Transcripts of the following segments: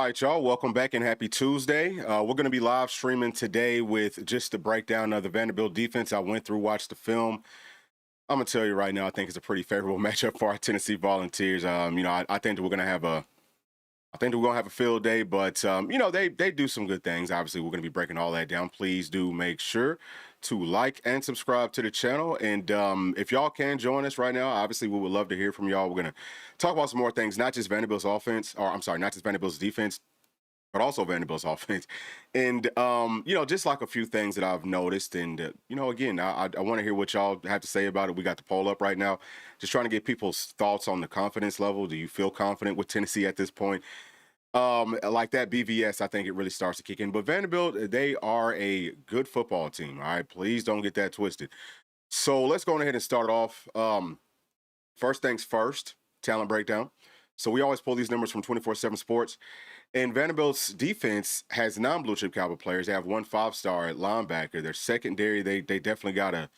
right, y'all. Welcome back and happy Tuesday. We're going to be live streaming today with just the breakdown of the Vanderbilt defense. I went through, watched the film. I'm going to tell you right now, I think it's a pretty favorable matchup for our Tennessee Volunteers. I think that we're going to have a field day, but they do some good things. Obviously, we're going to be breaking all that down. Please do make sure to like and subscribe to the channel. And if y'all can join us right now, obviously we would love to hear from y'all. We're going to talk about some more things, not just Vanderbilt's offense, or I'm sorry, not just Vanderbilt's defense, but also Vanderbilt's offense. And, just like a few things that I've noticed. And, again, I want to hear what y'all have to say about it. We got the poll up right now. Just trying to get people's thoughts on the confidence level. Do you feel confident with Tennessee at this point? Like that BVS, I think it really starts to kick in. But Vanderbilt, they are a good football team. All right, please don't get that twisted. So let's go ahead and start off. First things first, talent breakdown. So we always pull these numbers from 24/7 Sports. And Vanderbilt's defense has non-blue chip caliber players. They have one 5-star linebacker. Their secondary, they definitely got a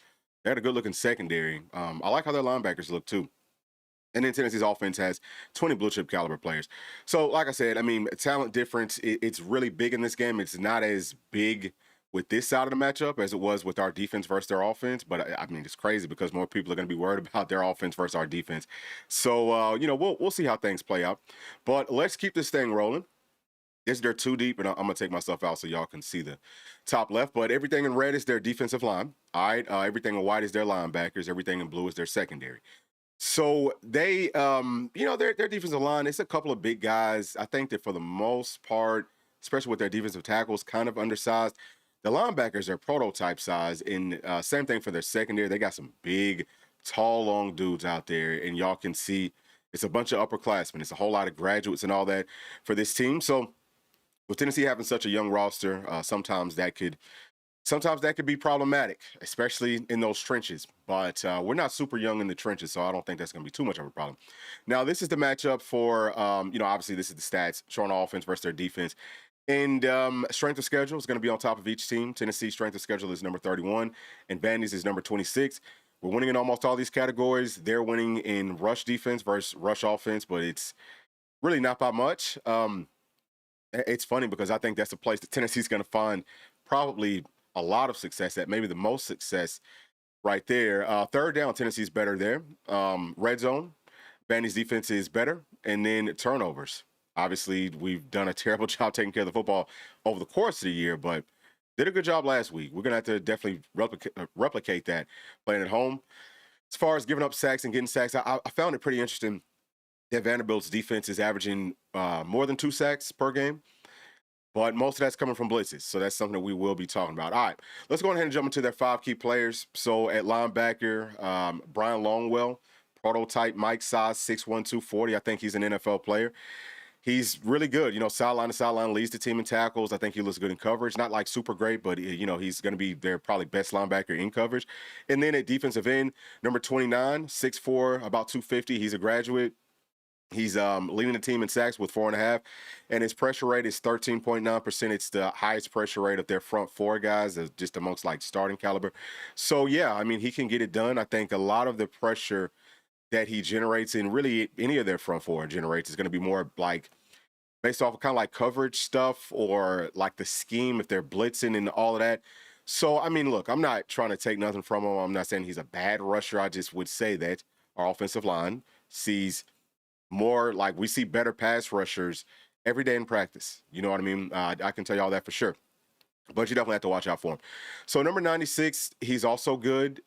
good looking secondary. I like how their linebackers look too. And then Tennessee's offense has 20 blue chip caliber players. So, like I said, I mean, talent difference, it's really big in this game. It's not as big with this side of the matchup as it was with our defense versus their offense. But I mean, it's crazy because more people are going to be worried about their offense versus our defense. So, we'll see how things play out. But let's keep this thing rolling. This is their two deep, and I'm going to take myself out so y'all can see the top left. But everything in red is their defensive line. All right. Everything in white is their linebackers. Everything in blue is their secondary. So they, their defensive line, it's a couple of big guys. I think that for the most part, especially with their defensive tackles, kind of undersized. The linebackers are prototype size, and same thing for their secondary. They got some big, tall, long dudes out there, and y'all can see it's a bunch of upperclassmen. It's a whole lot of graduates and all that for this team. So with Tennessee having such a young roster, sometimes that could be problematic, especially in those trenches. But we're not super young in the trenches, so I don't think that's going to be too much of a problem. Now, this is the matchup for, obviously this is the stats showing offense versus their defense. And strength of schedule is going to be on top of each team. Tennessee's strength of schedule is number 31, and Vandy's is number 26. We're winning in almost all these categories. They're winning in rush defense versus rush offense, but it's really not by much. It's funny because I think that's the place that Tennessee's going to find probably a lot of success at, maybe the most success right there. Third down, Tennessee's better there. Red zone, Vandy's defense is better. And then turnovers. Obviously, we've done a terrible job taking care of the football over the course of the year, but did a good job last week. We're going to have to definitely replicate that playing at home. As far as giving up sacks and getting sacks, I found it pretty interesting that Vanderbilt's defense is averaging more than 2 sacks per game. But most of that's coming from blitzes, so that's something that we will be talking about. All right, let's go ahead and jump into their 5 key players. So at linebacker, Brian Longwell, prototype Mike size, 6'1", 240. I think he's an NFL player. He's really good. Sideline to sideline, leads the team in tackles. I think he looks good in coverage. Not like super great, but, he's going to be their probably best linebacker in coverage. And then at defensive end, number 29, 6'4", about 250. He's a graduate. He's leading the team in sacks with 4.5, and his pressure rate is 13.9%. It's the highest pressure rate of their front 4 guys, just amongst like starting caliber. So yeah, I mean, he can get it done. I think a lot of the pressure that he generates, and really any of their front 4 generates, is going to be more like based off of kind of like coverage stuff or like the scheme if they're blitzing and all of that. So I mean, look, I'm not trying to take nothing from him. I'm not saying he's a bad rusher. I just would say that our offensive line sees more, like we see better pass rushers every day in practice. You know what I mean? I can tell you all that for sure. But you definitely have to watch out for him. So number 96, he's also good.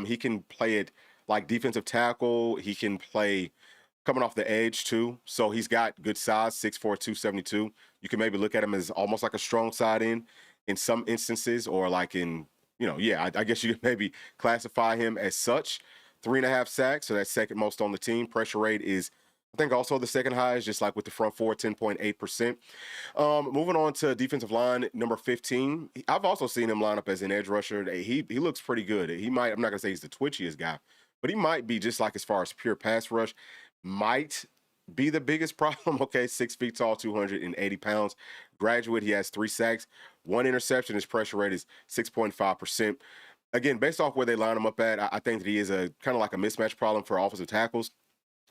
He can play it like defensive tackle. He can play coming off the edge too. So he's got good size, 6'4", 272. You can maybe look at him as almost like a strong side end in some instances, or like in, I guess you could maybe classify him as such. 3.5 sacks, so that's second most on the team. Pressure rate is, I think, also the second highest, just like with the front 4, 10.8%. Moving on to defensive line, number 15. I've also seen him line up as an edge rusher. He looks pretty good. I'm not going to say he's the twitchiest guy, but he might be, just like as far as pure pass rush, might be the biggest problem. Okay, 6 feet tall, 280 pounds. Graduate, he has 3 sacks, 1 interception. His pressure rate is 6.5%. Again, based off where they line him up at, I think that he is a kind of like a mismatch problem for offensive tackles,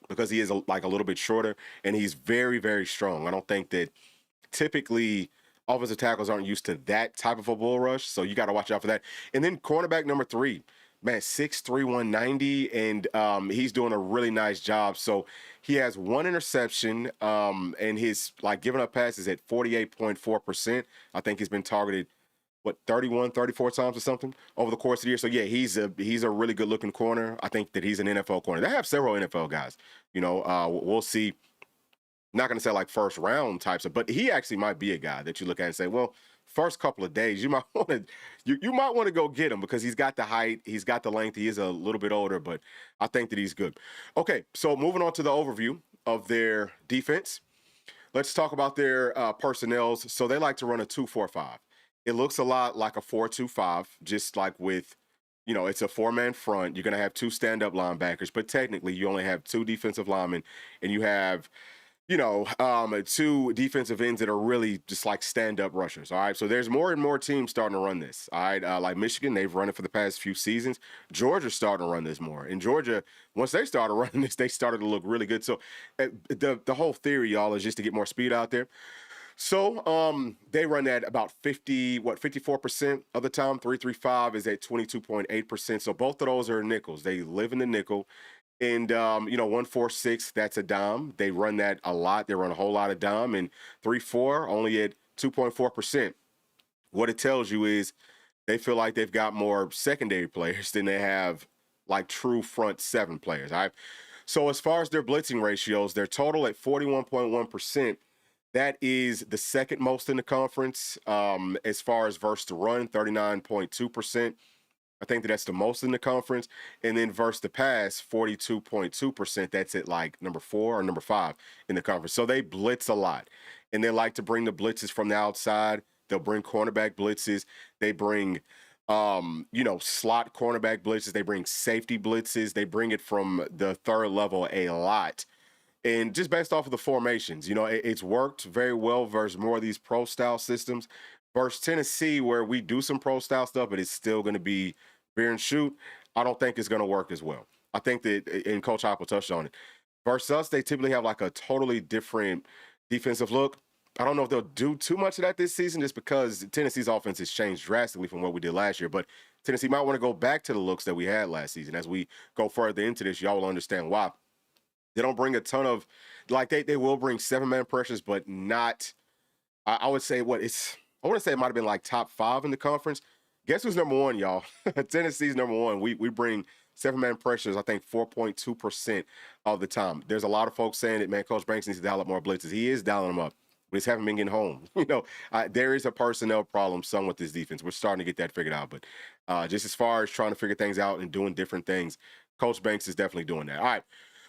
because he is like a little bit shorter, and he's very, very strong. I don't think that typically offensive tackles aren't used to that type of a bull rush, so you got to watch out for that. And then cornerback number 3, man, 6'3", 190, and he's doing a really nice job. So he has 1 interception, and his giving up passes at 48.4%. I think he's been targeted 31, 34 times or something over the course of the year. So yeah, he's a really good looking corner. I think that he's an NFL corner. They have several NFL guys. We'll see. Not going to say first round types but he actually might be a guy that you look at and say, well, first couple of days you might want to you might want to go get him because he's got the height, he's got the length, he is a little bit older, but I think that he's good. Okay, so moving on to the overview of their defense. Let's talk about their personnels. So they like to run a 2-4-5. It looks a lot like a 4-2-5, just like with, it's a 4-man front. You're going to have 2 stand-up linebackers, but technically you only have 2 defensive linemen, and you have 2 defensive ends that are really just like stand-up rushers. All right, so there's more and more teams starting to run this. All right, like Michigan, they've run it for the past few seasons. Georgia's starting to run this more. In Georgia, once they started running this, they started to look really good. So the whole theory, y'all, is just to get more speed out there. So they run that about 54% of the time. 3-3-5 is at 22.8%. So both of those are nickels. They live in the nickel. And 1-4-6, that's a dime. They run that a lot. They run a whole lot of dime. And 3-4, only at 2.4%. What it tells you is they feel like they've got more secondary players than they have true front 7 players. All right. So as far as their blitzing ratios, they're total at 41.1%. That is the second most in the conference. As far as versus the run, 39.2%. I think that's the most in the conference. And then versus the pass, 42.2%. That's at number 4 or number 5 in the conference. So they blitz a lot. And they like to bring the blitzes from the outside. They'll bring cornerback blitzes. They bring, slot cornerback blitzes. They bring safety blitzes. They bring it from the third level a lot. And just based off of the formations, it's worked very well versus more of these pro-style systems. Versus Tennessee, where we do some pro-style stuff, but it's still going to be beer and shoot, I don't think it's going to work as well. I think that, and Coach Hopple touched on it, versus us, they typically have a totally different defensive look. I don't know if they'll do too much of that this season just because Tennessee's offense has changed drastically from what we did last year. But Tennessee might want to go back to the looks that we had last season. As we go further into this, y'all will understand why. They don't bring a ton of, they will bring 7-man pressures, but not, I would say I want to say it might have been top 5 in the conference. Guess who's number 1, y'all? Tennessee's number 1. We bring 7-man pressures, I think 4.2% of the time. There's a lot of folks saying that, man, Coach Banks needs to dial up more blitzes. He is dialing them up, but he's haven't been getting home. There is a personnel problem some with this defense. We're starting to get that figured out. But just as far as trying to figure things out and doing different things, Coach Banks is definitely doing that. All right.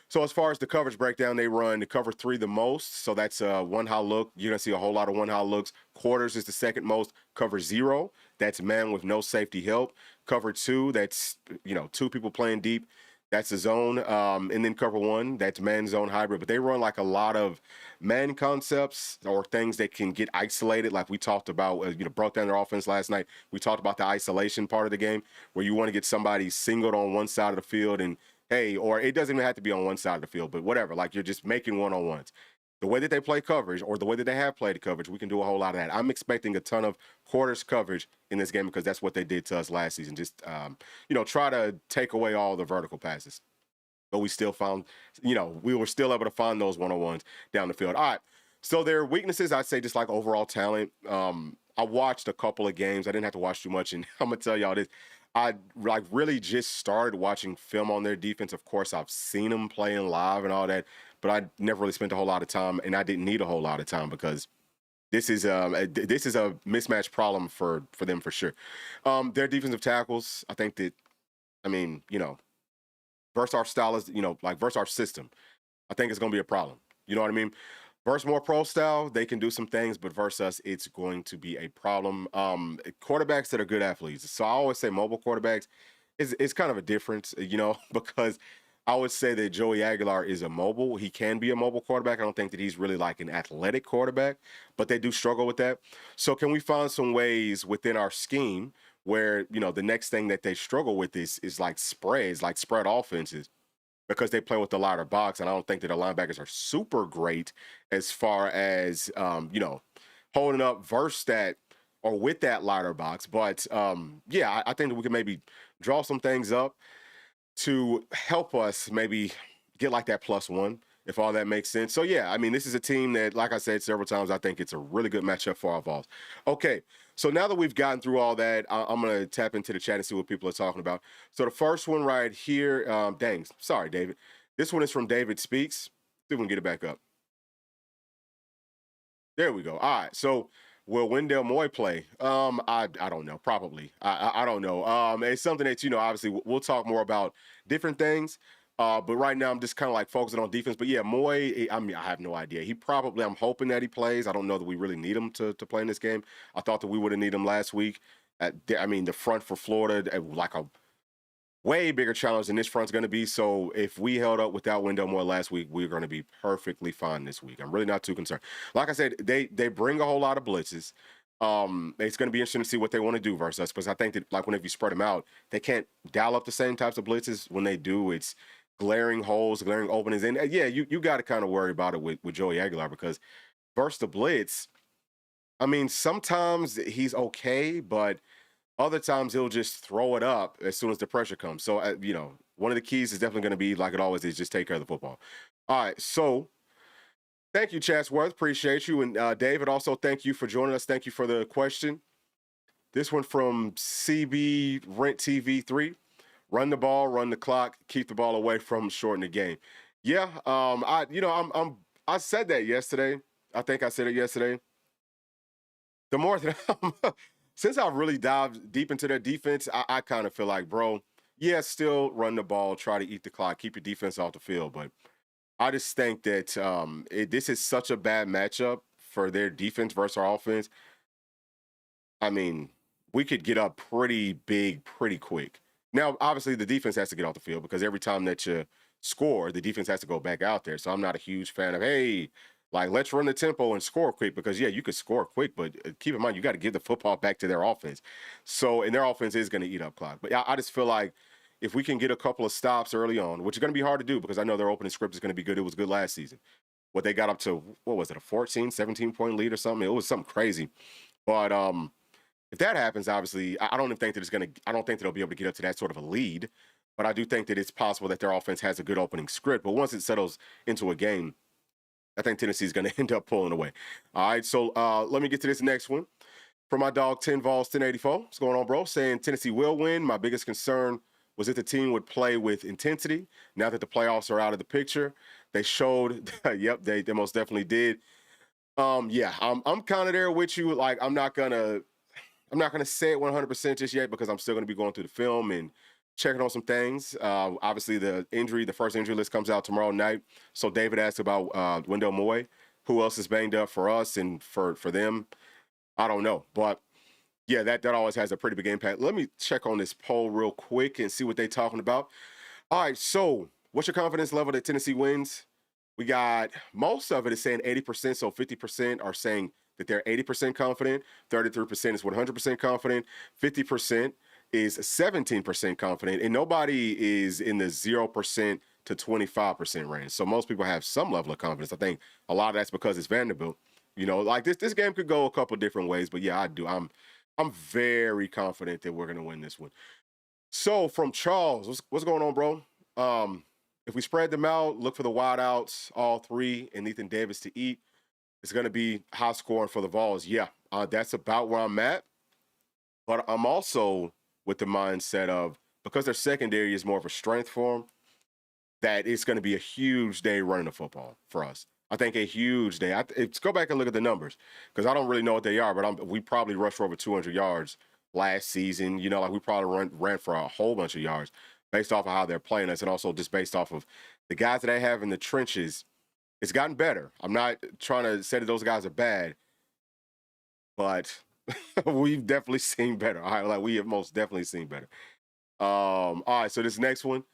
So as far as the coverage breakdown, they run the cover 3 the most. So that's a one-high look. You're going to see a whole lot of one-high looks. Quarters is the second most. Cover 0, that's man with no safety help. Cover 2, that's, 2 people playing deep. That's a zone. And then cover 1, that's man-zone hybrid. But they run a lot of man concepts or things that can get isolated. Like we talked about, broke down their offense last night. We talked about the isolation part of the game where you want to get somebody singled on one side of the field and, hey, or it doesn't even have to be on one side of the field, but whatever. You're just making one-on-ones. The way that they play coverage or the way that they have played coverage, we can do a whole lot of that. I'm expecting a ton of quarters coverage in this game because that's what they did to us last season. Just, try to take away all the vertical passes. But we still found, we were still able to find those one-on-ones down the field. All right. So their weaknesses, I'd say just overall talent. I watched a couple of games. I didn't have to watch too much, and I'm going to tell y'all this. I really just started watching film on their defense. Of course, I've seen them playing live and all that, but I never really spent a whole lot of time, and I didn't need a whole lot of time because this is a mismatch problem for them for sure. Their defensive tackles, I think that, versus our style is, versus our system, I think it's going to be a problem. You know what I mean? Versus more pro style, they can do some things, but versus us, it's going to be a problem. Quarterbacks that are good athletes. So I always say mobile quarterbacks is kind of a difference, because I would say that Joey Aguilar is a mobile. He can be a mobile quarterback. I don't think that he's really an athletic quarterback, but they do struggle with that. So can we find some ways within our scheme where, the next thing that they struggle with is spreads, spread offenses, because they play with the lighter box, and I don't think that the linebackers are super great as far as, holding up versus that or with that lighter box. But yeah, I think that we can maybe draw some things up to help us maybe get like that +1, if all that makes sense. So yeah, I mean, this is a team that, like I said several times, I think it's a really good matchup for our Vols. Okay, so now that we've gotten through all that, I'm gonna tap into the chat and see what people are talking about. So the first one right here, dang, sorry, David. This one is from David Speaks. See if we can get it back up. There we go. All right. So will Wendell Moy play? I don't know. Probably. I don't know. It's something that obviously we'll talk more about different things. But right now I'm just kind of like focusing on defense. But yeah, Moy. I mean, I have no idea. I'm hoping that he plays. I don't know that we really need him to play in this game. I thought that we would have needed him last week. I mean, the front for Florida, like a way bigger challenge than this front's going to be. So if we held up without Wendell Moore last week, we're going to be perfectly fine this week. I'm really not too concerned. Like I said, they bring a whole lot of blitzes. It's going to be interesting to see what they want to do versus us, because I think that, like, whenever you spread them out, they can't dial up the same types of blitzes. When they do, it's glaring holes, glaring openings. And yeah, you got to kind of worry about it with Joey Aguilar, because versus the blitz, I mean, sometimes he's okay, but other times he'll just throw it up as soon as the pressure comes. So, one of the keys is definitely going to be, like it always is, just take care of the football. All right, so thank you, Chatsworth. Appreciate you. And David, also thank you for joining us. Thank you for the question. This one from CB Rent TV 3. Run the ball, run the clock, keep the ball away from shorten the game. Yeah, I said that yesterday. I think I said it yesterday. The more that since I've really dived deep into their defense, I kind of feel like, bro, yeah, still run the ball, try to eat the clock, keep your defense off the field. But I just think that this is such a bad matchup for their defense versus our offense. I mean, we could get up pretty big, pretty quick. Now, obviously, the defense has to get off the field, because every time that you score, the defense has to go back out there. So I'm not a huge fan of, hey, like, let's run the tempo and score quick, because, yeah, you could score quick, but keep in mind, you got to give the football back to their offense. So, and their offense is going to eat up clock. But I just feel like if we can get a couple of stops early on, which is going to be hard to do, because I know their opening script is going to be good. It was good last season. What they got up to, what was it, a 14, 17-point lead or something? It was something crazy. But if that happens, obviously, I don't think that I don't think that they'll be able to get up to that sort of a lead. But I do think that it's possible that their offense has a good opening script. But once it settles into a game, I think Tennessee's going to end up pulling away. All right, so let me get to this next one. From my dog, 10 Vols 1084. What's going on, bro? Saying Tennessee will win. My biggest concern was if the team would play with intensity. Now that the playoffs are out of the picture, they showed, yep, they most definitely did. Yeah, I'm kind of there with you. Like, I'm not gonna say it 100% just yet, because I'm still gonna be going through the film and checking on some things. Obviously, the first injury list comes out tomorrow night. So David asked about Wendell Moy. Who else is banged up for us and for them? I don't know, but yeah, that always has a pretty big impact. Let me check on this poll real quick and see what they're talking about. All right, so what's your confidence level that Tennessee wins? We got, most of it is saying 80%, so 50% are saying that they're 80% confident, 33% is 100% confident, 50% is 17% confident, and nobody is in the 0% to 25% range. So most people have some level of confidence. I think a lot of that's because it's Vanderbilt. Like this game could go a couple different ways, but yeah, I do. I'm very confident that we're gonna win this one. So from Charles, what's going on, bro? If we spread them out, look for the wideouts, all three, and Ethan Davis to eat, it's going to be high scoring for the Vols. Yeah, that's about where I'm at. But I'm also with the mindset of, because their secondary is more of a strength for them, that it's going to be a huge day running the football for us. I think a huge day. Let's go back and look at the numbers, because I don't really know what they are, but we probably rushed for over 200 yards last season. Like, we probably ran for a whole bunch of yards based off of how they're playing us, and also just based off of the guys that they have in the trenches. It's gotten better. I'm not trying to say that those guys are bad, but we've definitely seen better. All right, like, we have most definitely seen better. All right, so this next one,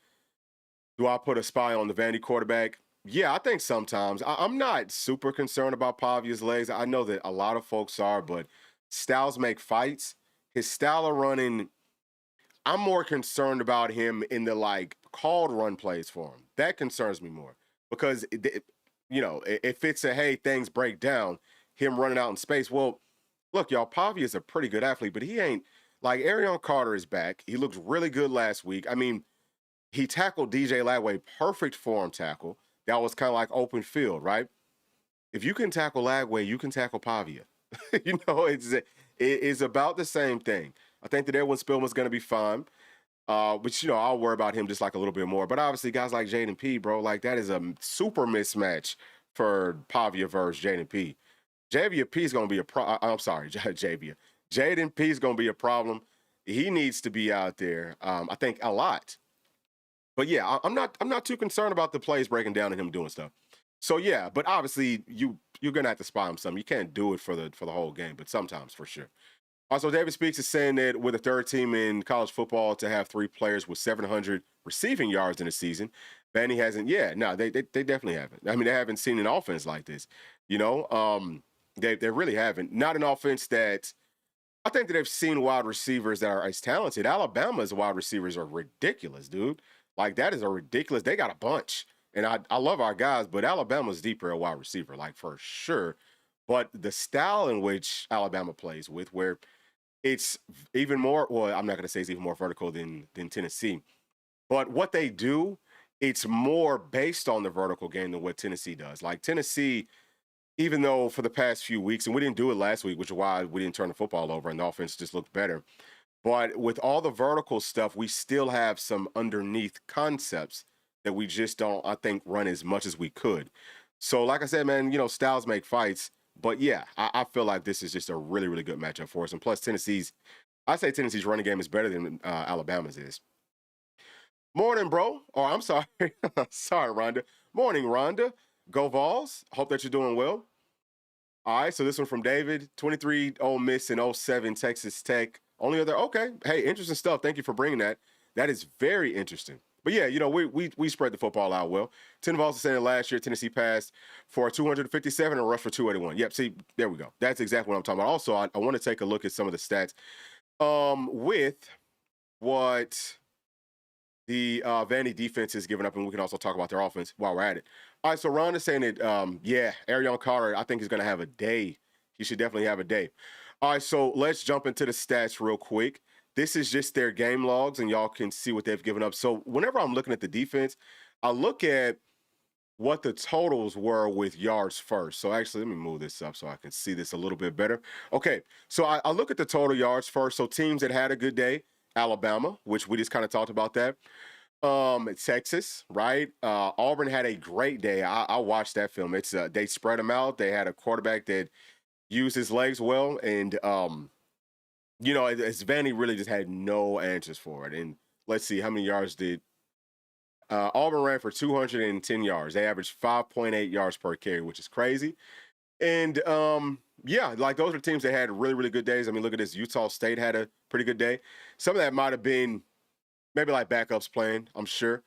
do I put a spy on the Vandy quarterback? Yeah, I think sometimes. I'm not super concerned about Pavia's legs. I know that a lot of folks are, but styles make fights. His style of running, I'm more concerned about him in the, like, called run plays for him. That concerns me more, because if it's a, hey, things break down, him running out in space. Well, look, y'all, Pavia is a pretty good athlete, but he ain't like Arion Carter is back. He looked really good last week. I mean, he tackled DJ Lagway, perfect form tackle. That was kind of like open field, right? If you can tackle Lagway, you can tackle Pavia. It's about the same thing. I think that Edwin Spillman's going to be fine. But I'll worry about him just like a little bit more. But obviously, guys like Jaden P, bro, like that is a super mismatch for Pavia versus Jaden P. Javia P is going to be a problem. I'm sorry, Javia. Jaden P is going to be a problem. He needs to be out there. I think a lot. But yeah, I'm not too concerned about the plays breaking down and him doing stuff. So yeah, but obviously you're gonna have to spy him some. You can't do it for the whole game, but sometimes for sure. Also, David Speaks is saying that with a third team in college football to have 3 players with 700 receiving yards in a season, Vandy hasn't. Yeah, no, they definitely haven't. I mean, they haven't seen an offense like this. They really haven't. Not an offense that I think that they've seen wide receivers that are as talented. Alabama's wide receivers are ridiculous, dude. Like that is a ridiculous. They got a bunch, and I love our guys, but Alabama's deeper at wide receiver, like for sure. But the style in which Alabama plays with, where it's even more, well, I'm not going to say it's even more vertical than Tennessee, but what they do, it's more based on the vertical game than what Tennessee does. Like Tennessee, even though for the past few weeks, and we didn't do it last week, which is why we didn't turn the football over and the offense just looked better. But with all the vertical stuff, we still have some underneath concepts that we just don't, I think, run as much as we could. So, like I said, man, styles make fights. But yeah, I feel like this is just a really, really good matchup for us. And plus, I say Tennessee's running game is better than Alabama's is. Morning, bro. Oh, I'm sorry. Sorry, Rhonda. Morning, Rhonda. Go Vols. Hope that you're doing well. All right, so this one from David. 23 Ole Miss and 07 Texas Tech. Only other, okay. Hey, interesting stuff. Thank you for bringing that. That is very interesting. But yeah, we spread the football out well. Ten Vols is saying last year Tennessee passed for 257 and rushed for 281. Yep, see, there we go. That's exactly what I'm talking about. Also, I want to take a look at some of the stats with what the Vandy defense is giving up, and we can also talk about their offense while we're at it. All right, so Ron is saying that, Arion Carter, I think he's going to have a day. He should definitely have a day. All right, so let's jump into the stats real quick. This is just their game logs, and y'all can see what they've given up. So whenever I'm looking at the defense, I look at what the totals were with yards first. So actually, let me move this up so I can see this a little bit better. Okay, so I look at the total yards first. So teams that had a good day, Alabama, which we just kind of talked about that. Texas, right? Auburn had a great day. I watched that film. It's they spread them out. They had a quarterback that used his legs well, and Vandy really just had no answers for it. And let's see, how many yards did Auburn ran for 210 yards. They averaged 5.8 yards per carry, which is crazy. And like those are teams that had really, really good days. I mean, look at this. Utah State had a pretty good day. Some of that might have been maybe like backups playing, I'm sure.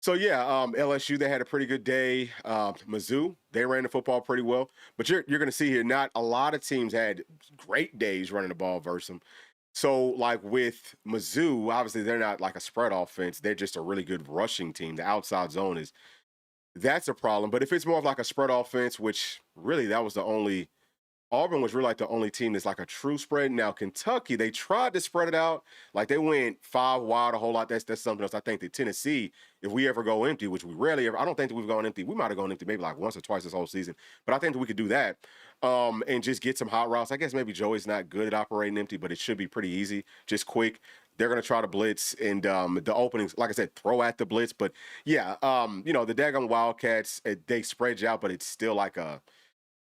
So yeah, LSU, they had a pretty good day. Mizzou, they ran the football pretty well. But you're going to see here, not a lot of teams had great days running the ball versus them. So like with Mizzou, obviously they're not like a spread offense. They're just a really good rushing team. The outside zone that's a problem. But if it's more of like a spread offense, which really that was the only Auburn was really like the only team that's like a true spread. Now, Kentucky, they tried to spread it out. Like they went 5 wide a whole lot. That's something else. I think that Tennessee, if we ever go empty, which we rarely ever, I don't think that we've gone empty. We might have gone empty maybe like once or twice this whole season. But I think that we could do that and just get some hot routes. I guess maybe Joey's not good at operating empty, but it should be pretty easy, just quick. They're going to try to blitz and the openings, like I said, throw at the blitz. But yeah, the daggone Wildcats, they spread you out, but it's still like a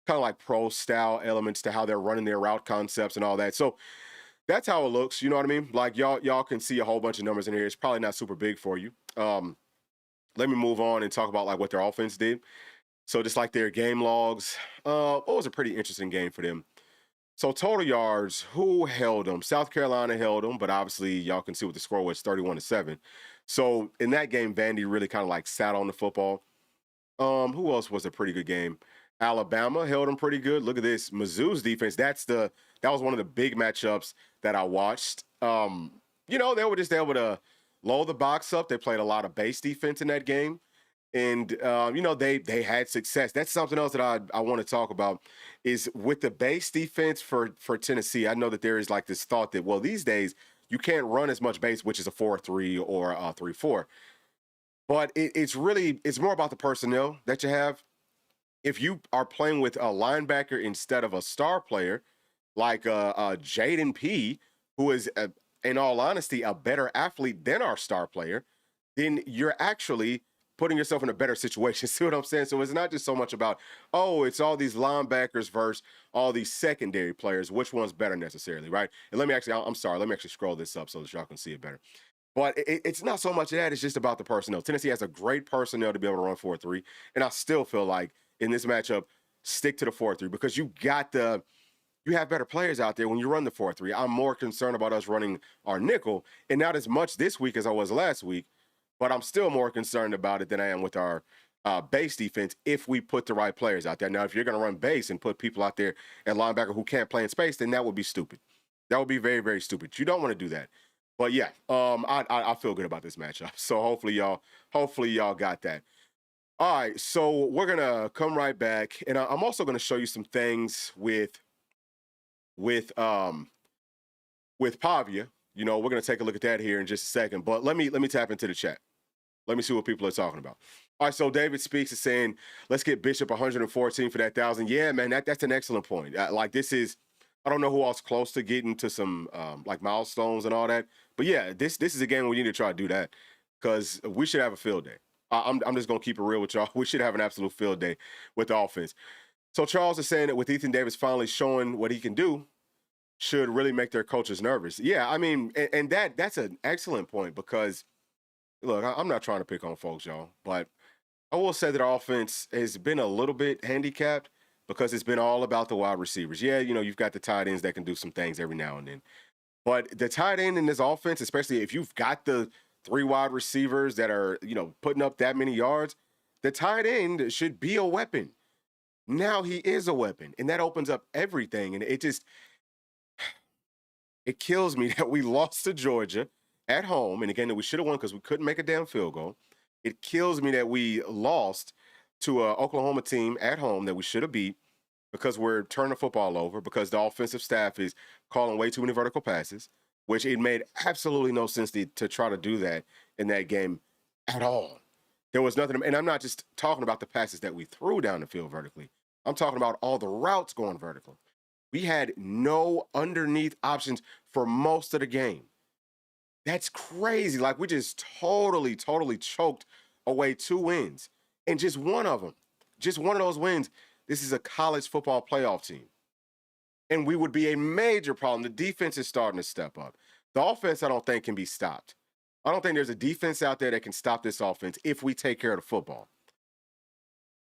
kind of like pro style elements to how they're running their route concepts and all that. So that's how it looks. You know what I mean? Like y'all can see a whole bunch of numbers in here. It's probably not super big for you. Let me move on and talk about like what their offense did. So just like their game logs, it was a pretty interesting game for them. So total yards, who held them? South Carolina held them, but obviously y'all can see what the score was, 31-7. So in that game, Vandy really kind of like sat on the football. Who else was a pretty good game? Alabama held them pretty good. Look at this. Mizzou's defense, that was one of the big matchups that I watched. They were just able to load the box up. They played a lot of base defense in that game. And they had success. That's something else that I want to talk about is with the base defense for Tennessee. I know that there is like this thought that, well, these days you can't run as much base, which is a 4-3 or a 3-4. But it's more about the personnel that you have. If you are playing with a linebacker instead of a star player like Jaden P, who is, in all honesty, a better athlete than our star player, then you're actually putting yourself in a better situation. See what I'm saying? So it's not just so much about, oh, it's all these linebackers versus all these secondary players. Which one's better necessarily, right? And I'm sorry, let me actually scroll this up so that y'all can see it better. But it's not so much of that. It's just about the personnel. Tennessee has a great personnel to be able to run 4-3. And I still feel like in this matchup, stick to the 4-3 because you have better players out there when you run the 4-3. I'm more concerned about us running our nickel, and not as much this week as I was last week, but I'm still more concerned about it than I am with our base defense if we put the right players out there. Now, if you're going to run base and put people out there at linebacker who can't play in space, then that would be stupid. That would be very, very stupid. You don't want to do that. But yeah, I feel good about this matchup. So hopefully y'all got that. All right, so we're gonna come right back, and I'm also gonna show you some things with Pavia. We're gonna take a look at that here in just a second. But let me tap into the chat. Let me see what people are talking about. All right, so David Speaks is saying, let's get Bishop 114 for that 1,000. Yeah, man, that's an excellent point. This is, I don't know who else close to getting to some like milestones and all that. But yeah, this is a game we need to try to do that because we should have a field day. I'm just going to keep it real with y'all. We should have an absolute field day with the offense. So Charles is saying that with Ethan Davis finally showing what he can do, should really make their coaches nervous. Yeah, I mean, and that's an excellent point because, look, I'm not trying to pick on folks, y'all, but I will say that our offense has been a little bit handicapped because it's been all about the wide receivers. Yeah, you've got the tight ends that can do some things every now and then. But the tight end in this offense, especially if you've got the 3 wide receivers that are, putting up that many yards, the tight end should be a weapon. Now he is a weapon, and that opens up everything. And it kills me that we lost to Georgia at home, and again, that we should have won because we couldn't make a damn field goal. It kills me that we lost to an Oklahoma team at home that we should have beat because we're turning the football over, because the offensive staff is calling way too many vertical passes, which it made absolutely no sense to try to do that in that game at all. There was nothing, and I'm not just talking about the passes that we threw down the field vertically. I'm talking about all the routes going vertical. We had no underneath options for most of the game. That's crazy. Like, we just totally choked away 2 wins. And just one of them, just one of those wins, this is a college football playoff team. And we would be a major problem. The defense is starting to step up. The offense, I don't think, can be stopped. I don't think there's a defense out there that can stop this offense if we take care of the football.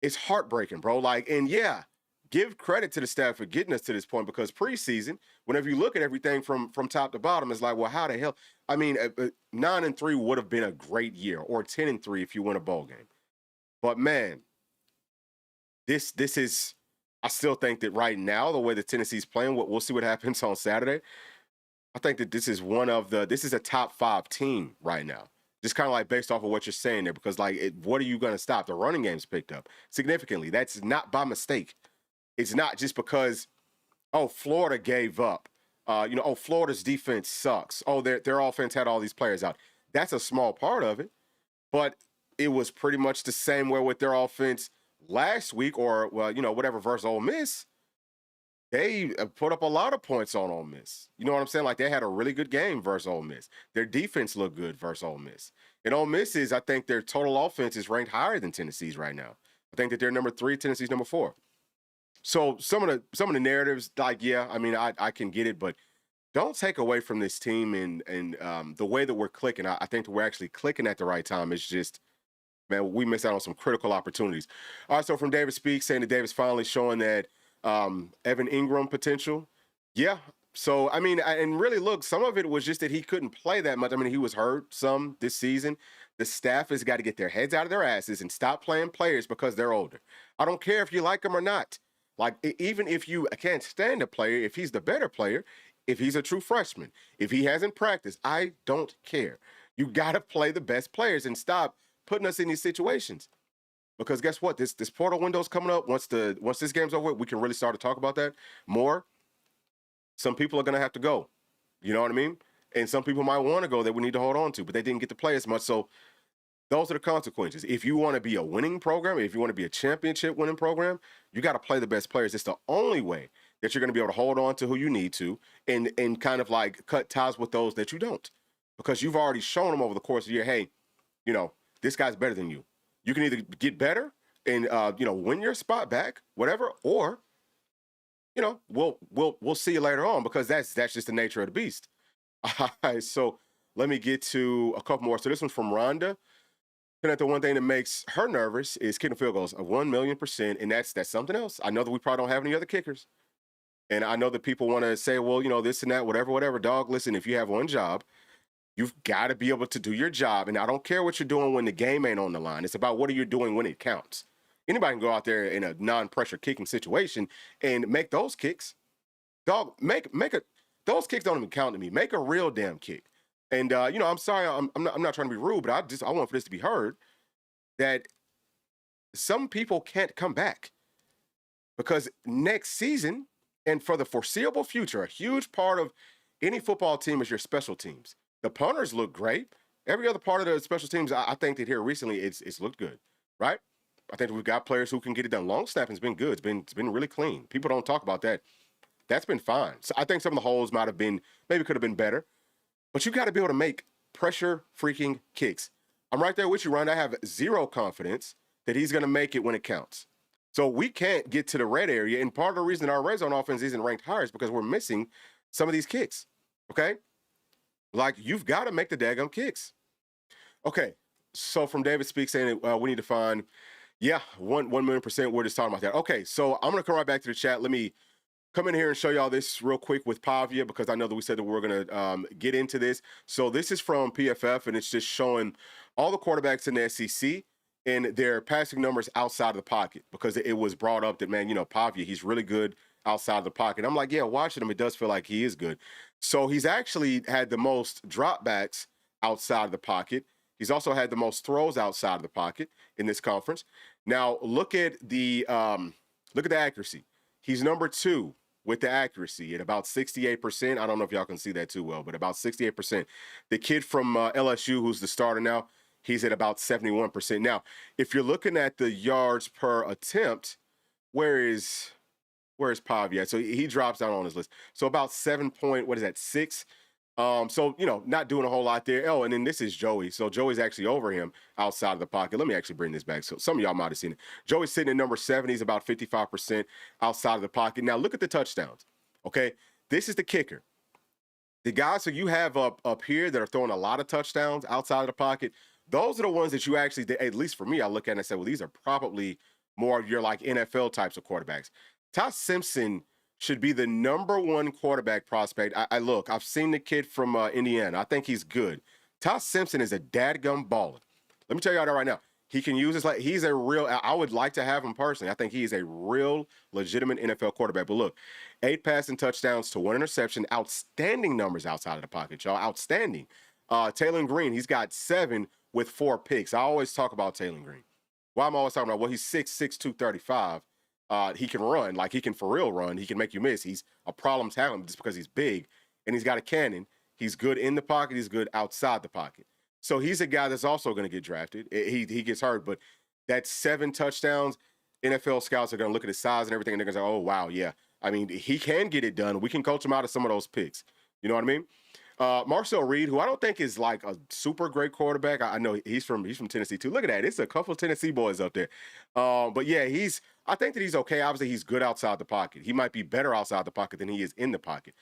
It's heartbreaking, bro. And yeah, give credit to the staff for getting us to this point, because preseason, whenever you look at everything from top to bottom, it's like, well, how the hell? I mean, 9-3 would have been a great year, or 10-3 if you win a bowl game. But man, this is, I still think that right now, the way that Tennessee's playing, we'll see what happens on Saturday. I think that this is a top 5 team right now. Just kind of like based off of what you're saying there, because what are you going to stop? The running game's picked up significantly. That's not by mistake. It's not just because, Florida gave up. Florida's defense sucks. Their offense had all these players out. That's a small part of it, but it was pretty much the same way with their offense last week, or whatever versus Ole Miss. They put up a lot of points on Ole Miss. You know what I'm saying? Like, they had a really good game versus Ole Miss. Their defense looked good versus Ole Miss. And Ole Miss I think their total offense is ranked higher than Tennessee's right now. I think that they're number 3, Tennessee's number 4. So some of the narratives, I can get it, but don't take away from this team and the way that we're clicking. I think that we're actually clicking at the right time. It's just, man, we missed out on some critical opportunities. All right, so from David Speaks, saying that David's finally showing that Evan Ingram potential. Yeah. So, and really, look, some of it was just that he couldn't play that much. He was hurt some this season. The staff has got to get their heads out of their asses and stop playing players because they're older. I don't care if you like them or not. Even if you can't stand a player, if he's the better player, if he's a true freshman, if he hasn't practiced, I don't care. You got to play the best players and stop putting us in these situations. Because guess what? This portal window's coming up. Once this game's over, we can really start to talk about that more. Some people are gonna have to go. You know what I mean? And some people might want to go that we need to hold on to, but they didn't get to play as much. So those are the consequences. If you want to be a winning program, if you want to be a championship winning program, you got to play the best players. It's the only way that you're going to be able to hold on to who you need to and kind of like cut ties with those that you don't. Because you've already shown them over the course of the year, hey, this guy's better than you. You can either get better and win your spot back, whatever, or we'll see you later on, because that's just the nature of the beast. All right, so let me get to a couple more. So this one's from Rhonda. And that the one thing that makes her nervous is kicking field goals, 1,000,000%, and that's something else. I know that we probably don't have any other kickers, and I know that people want to say, well, this and that, whatever. Dog, listen, if you have one job, you've got to be able to do your job, and I don't care what you're doing when the game ain't on the line. It's about what are you doing when it counts. Anybody can go out there in a non-pressure kicking situation and make those kicks. Dog, those kicks don't even count to me. Make a real damn kick. And I'm sorry, I'm not trying to be rude, but I want for this to be heard that some people can't come back, because next season and for the foreseeable future, a huge part of any football team is your special teams. The punters look great. Every other part of the special teams, I think that here recently it's looked good, right? I think we've got players who can get it done. Long snapping's been good. It's been really clean. People don't talk about that. That's been fine. So I think some of the holes could have been better. But you got to be able to make pressure freaking kicks. I'm right there with you, Ron. I have zero confidence that he's going to make it when it counts. So we can't get to the red area. And part of the reason our red zone offense isn't ranked higher is because we're missing some of these kicks. Okay? Like, you've got to make the daggone kicks. Okay. So from David Speaks saying we need to find, 1,000,000%. We're just talking about that. Okay. So I'm going to come right back to the chat. Let me come in here and show y'all this real quick with Pavia, because I know that we said that we're going to get into this. So this is from PFF, and it's just showing all the quarterbacks in the SEC and their passing numbers outside of the pocket, because it was brought up that, man, Pavia, he's really good outside of the pocket. I'm like, yeah, watching him, it does feel like he is good. So he's actually had the most dropbacks outside of the pocket. He's also had the most throws outside of the pocket in this conference. Now, look at the accuracy. He's number 2 with the accuracy at about 68%. I don't know if y'all can see that too well, but about 68%. The kid from LSU, who's the starter now, he's at about 71%. Now, if you're looking at the yards per attempt, where is Pavia? So he drops down on his list. So about 6. So, not doing a whole lot there. Oh, and then this is Joey. So Joey's actually over him outside of the pocket. Let me actually bring this back. So some of y'all might have seen it. Joey's sitting at number 7. He's about 55% outside of the pocket. Now look at the touchdowns. Okay. This is the kicker. The guys who you have up here that are throwing a lot of touchdowns outside of the pocket, those are the ones that you actually, at least for me, I look at and I say, well, these are probably more of your like NFL types of quarterbacks. Ty Simpson should be the number 1 quarterback prospect. I've seen the kid from Indiana. I think he's good. Ty Simpson is a dadgum baller. Let me tell y'all that right now. He can use this he's a real, I would like to have him personally. I think he is a real legitimate NFL quarterback. But look, 8 passing touchdowns to 1 interception, outstanding numbers outside of the pocket, y'all. Outstanding. Taylor Green, he's got 7 with 4 picks. I always talk about Taylor Green. Why am I always talking about? Well, he's 6'6", 235. He can run, like he can for real run. He can make you miss. He's a problem talent just because he's big and he's got a cannon. He's good in the pocket. He's good outside the pocket. So he's a guy that's also going to get drafted. He gets hurt, but that's 7 touchdowns. NFL scouts are going to look at his size and everything, and they're going to say, oh, wow, yeah. I mean, he can get it done. We can coach him out of some of those picks. You know what I mean? Marcel Reed, who I don't think is like a super great quarterback. I know he's from Tennessee too. Look at that. It's a couple of Tennessee boys up there. But yeah, I think that he's okay. Obviously, he's good outside the pocket. He might be better outside the pocket than he is in the pocket.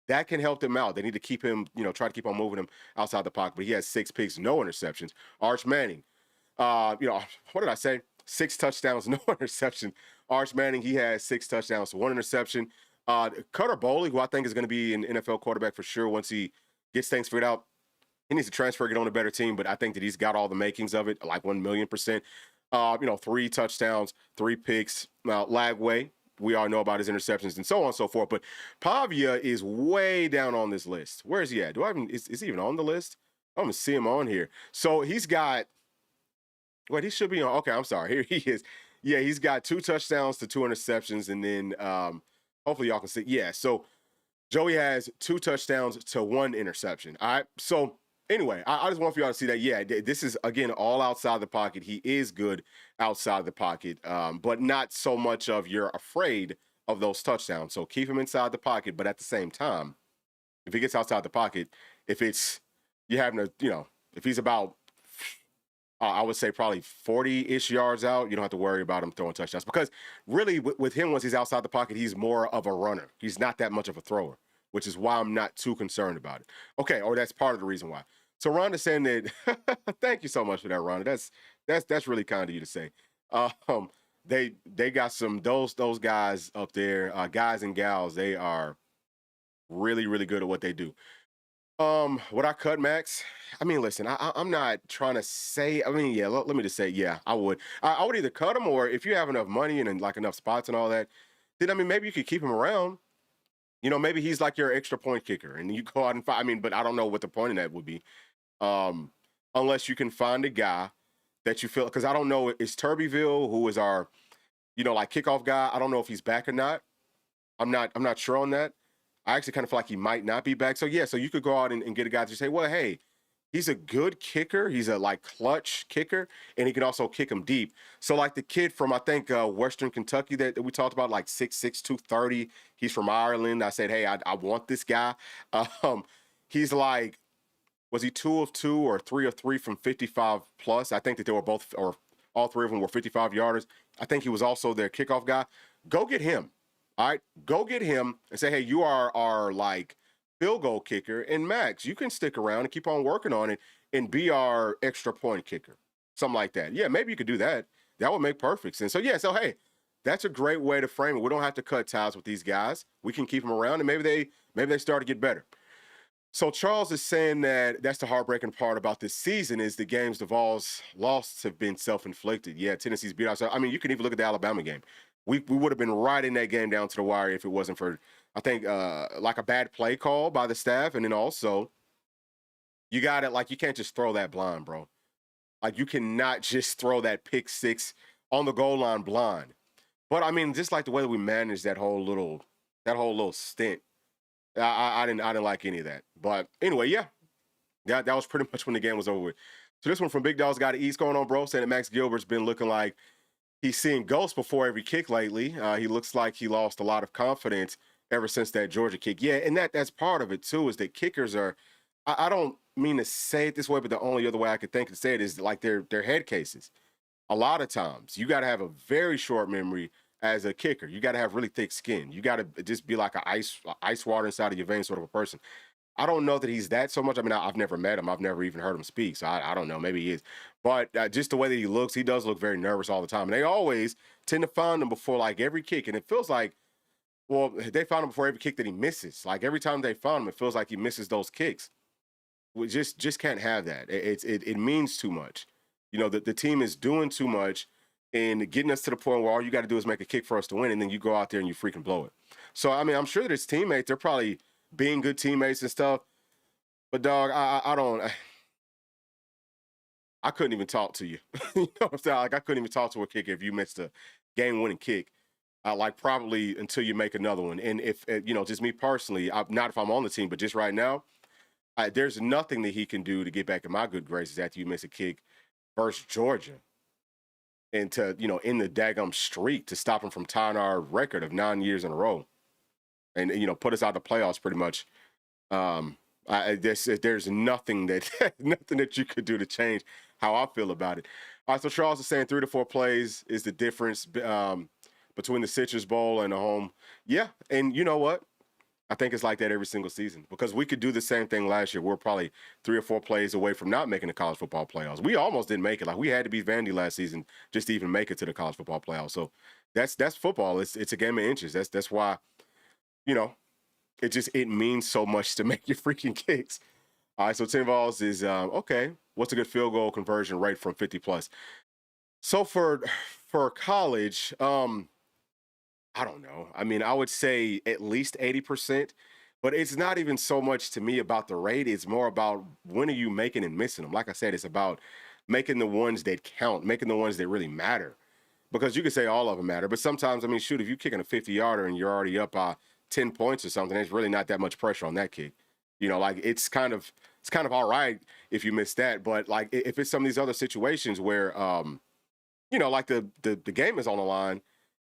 That can help them out. They need to keep him, try to keep on moving him outside the pocket. But he has 6 picks, no interceptions. Arch Manning, what did I say? 6 touchdowns, no interception. Arch Manning, he has 6 touchdowns, 1 interception. Cutter Boley, who I think is going to be an NFL quarterback for sure once he gets things figured out. He needs to transfer, get on a better team, but I think that he's got all the makings of it, like 1,000,000%. 3 touchdowns, 3 picks. Lagway, we all know about his interceptions and so on and so forth. But Pavia is way down on this list. Where is he at? Is he even on the list? I don't even see him on here. So he's got Wait, he should be on. Okay, I'm sorry. Here he is. Yeah, he's got 2 touchdowns to 2 interceptions, and then hopefully y'all can see. Yeah, so Joey has 2 touchdowns to 1 interception. All right. So anyway, I just want for y'all to see that. Yeah, this is again all outside the pocket. He is good outside the pocket, but not so much of you're afraid of those touchdowns. So keep him inside the pocket, but at the same time, if he gets outside the pocket, if it's you having to, if he's about I would say probably 40-ish yards out. You don't have to worry about him throwing touchdowns because really with him, once he's outside the pocket, he's more of a runner. He's not that much of a thrower, which is why I'm not too concerned about it. Okay, or that's part of the reason why. So Rhonda saying that, thank you so much for that, Rhonda. That's really kind of you to say. Um, they got some those guys up there, guys and gals. They are really really good at what they do. Would I cut Max? I mean, listen, I'm not trying to say. I mean, yeah, let me just say, yeah, I would. I would either cut him or if you have enough money and like enough spots and all that, then I mean, maybe you could keep him around. Maybe he's like your extra point kicker, and you go out and find. I mean, but I don't know what the point of that would be, um, unless you can find a guy that you feel. Because I don't know, is Turbyville, who is our, like kickoff guy? I don't know if he's back or not. I'm not sure on that. I actually kind of feel like he might not be back. So yeah, so you could go out and get a guy to say, well, hey, he's a good kicker. He's a like clutch kicker, and he can also kick him deep. So like the kid from I think Western Kentucky that we talked about, like 6'6", 230. He's from Ireland. I said, hey, I want this guy. Um, he's like, was he 2 of 2 or 3 of 3 from 55 plus? I think that they were both, or all three of them were 55 yarders. I think he was also their kickoff guy. Go get him. All right, go get him and say, hey, you are our like field goal kicker, and Max, you can stick around and keep on working on it and be our extra point kicker, something like that. Yeah, maybe you could do that. That would make perfect sense. So yeah, so hey, that's a great way to frame it. We don't have to cut ties with these guys. We can keep them around, and maybe they start to get better. So Charles is saying that that's the heartbreaking part about this season is the games the Vols lost have been self-inflicted. Yeah, Tennessee's beat out. So, I mean, you can even look at the Alabama game. We would have been right in that game down to the wire if it wasn't for, I think, like a bad play call by the staff. And then also, you got it, like, you can't just throw that blind, bro. Like, you cannot just throw that pick six on the goal line blind. But, I mean, just like the way that we managed that whole little stint, I didn't like any of that. But anyway, yeah, that was pretty much when the game was over with. So this one from Big Dog's Got East going on, bro, saying that Max Gilbert's been looking like he's seeing ghosts before every kick lately. He looks like he lost a lot of confidence ever since that Georgia kick. Yeah, and that's part of it too, is that kickers are, I don't mean to say it this way, but the only other way I could think to say it is like they're head cases. A lot of times you got to have a very short memory as a kicker. You got to have really thick skin. You got to just be like ice water inside of your veins sort of a person. I don't know that he's that so much. I mean, I've never met him. I've never even heard him speak. So I don't know. Maybe he is. But just the way that he looks, he does look very nervous all the time. And they always tend to find him before like every kick. And it feels like, well, they found him before every kick that he misses. Like every time they found him, it feels like he misses those kicks. We just can't have that. It means too much. The team is doing too much and getting us to the point where all you got to do is make a kick for us to win. And then you go out there and you freaking blow it. So, I mean, I'm sure that his teammates, they're probably being good teammates and stuff. But dog, I don't. I couldn't even talk to you. You know what I'm saying? Like I couldn't even talk to a kicker if you missed a game-winning kick. Like probably until you make another one. And if just me personally, not if I'm on the team, but just right now, there's nothing that he can do to get back in my good graces after you miss a kick versus Georgia, and to in the daggum streak to stop him from tying our record of 9 years in a row, and put us out of the playoffs pretty much. There's nothing that you could do to change how I feel about it. All right, so Charles is saying 3 to 4 plays is the difference between the Citrus Bowl and the home. Yeah, and you know what? I think it's like that every single season because we could do the same thing last year. We're probably 3 or 4 plays away from not making the college football playoffs. We almost didn't make it. Like we had to beat Vandy last season just to even make it to the college football playoffs. So that's football. It's a game of inches. That's why it means so much to make your freaking kicks. All right, so 10 balls is okay. What's a good field goal conversion rate from 50 plus? So for college, I don't know. I mean, I would say at least 80%, but it's not even so much to me about the rate. It's more about when are you making and missing them. Like I said, it's about making the ones that count, making the ones that really matter. Because you can say all of them matter, but sometimes, I mean, shoot, if you're kicking a 50-yarder and you're already up by 10 points or something, there's really not that much pressure on that kick. You know, like it's kind of all right if you miss that, but like if it's some of these other situations where like the game is on the line.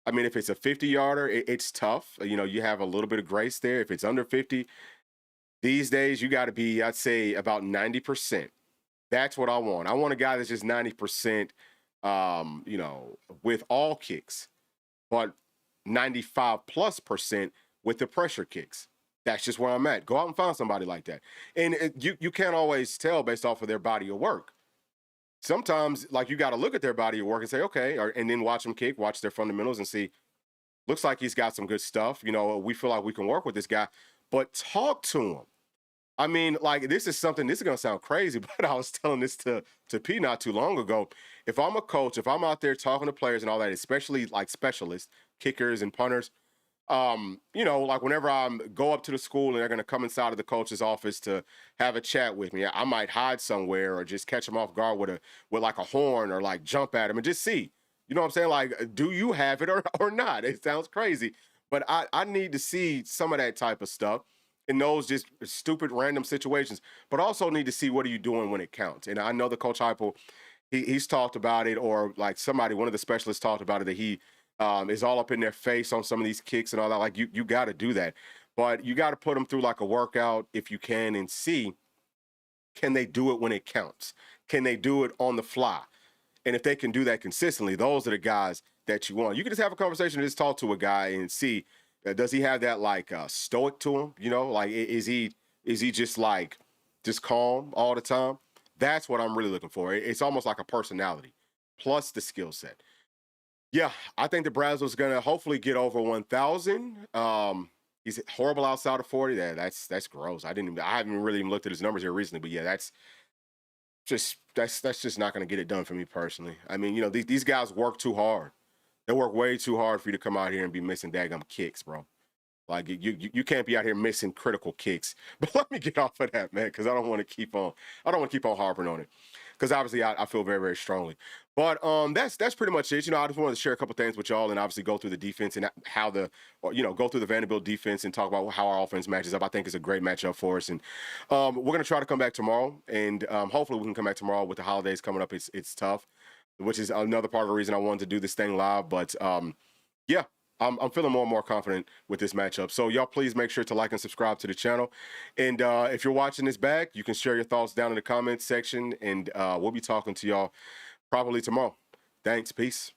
I mean, if it's a 50-yarder, it's tough. You know, you have a little bit of grace there. If it's under 50, these days you got to be, I'd say, about 90%. That's what I want. I want a guy that's just 90%, with all kicks, but 95+% with the pressure kicks. That's just where I'm at. Go out and find somebody like that. And you can't always tell based off of their body of work. Sometimes, like, you got to look at their body of work and say, okay, and then watch them kick, watch their fundamentals and see, looks like he's got some good stuff. You know, we feel like we can work with this guy, but talk to him. I mean, like, this is going to sound crazy, but I was telling this to P not too long ago. If I'm a coach, if I'm out there talking to players and all that, especially like specialists, kickers and punters, like whenever I go up to the school and they're going to come inside of the coach's office to have a chat with me, I might hide somewhere or just catch them off guard with like a horn or like jump at them and just see, you know what I'm saying? Like, do you have it or not? It sounds crazy, but I need to see some of that type of stuff in those just stupid random situations, but also need to see what are you doing when it counts. And I know the coach Heupel, he's talked about it, or like one of the specialists talked about it, that he is all up in their face on some of these kicks and all that. Like, you got to do that, but you got to put them through like a workout if you can and see, can they do it when it counts? Can they do it on the fly? And if they can do that consistently, those are the guys that you want. You can just have a conversation and just talk to a guy and see, does he have that like stoic to him? You know, like is he just like just calm all the time? That's what I'm really looking for. It's almost like a personality plus the skill set. Yeah, I think the Brazil's gonna hopefully get over 1,000. He's horrible outside of 40. That's gross. I haven't really even looked at his numbers here recently, but yeah, that's just not gonna get it done for me personally. I mean, these guys work too hard. They work way too hard for you to come out here and be missing daggum kicks, bro. Like, you can't be out here missing critical kicks. But let me get off of that, man, because I don't want to keep on harping on it. Because obviously I feel very, very strongly. But that's pretty much it. I just wanted to share a couple things with y'all and obviously go through the defense and go through the Vanderbilt defense and talk about how our offense matches up. I think it's a great matchup for us. And we're going to try to come back tomorrow. And hopefully we can come back tomorrow. With the holidays coming up, it's tough, which is another part of the reason I wanted to do this thing live. But yeah, I'm feeling more and more confident with this matchup. So y'all please make sure to like and subscribe to the channel. And if you're watching this back, you can share your thoughts down in the comments section. And we'll be talking to y'all probably tomorrow. Thanks. Peace.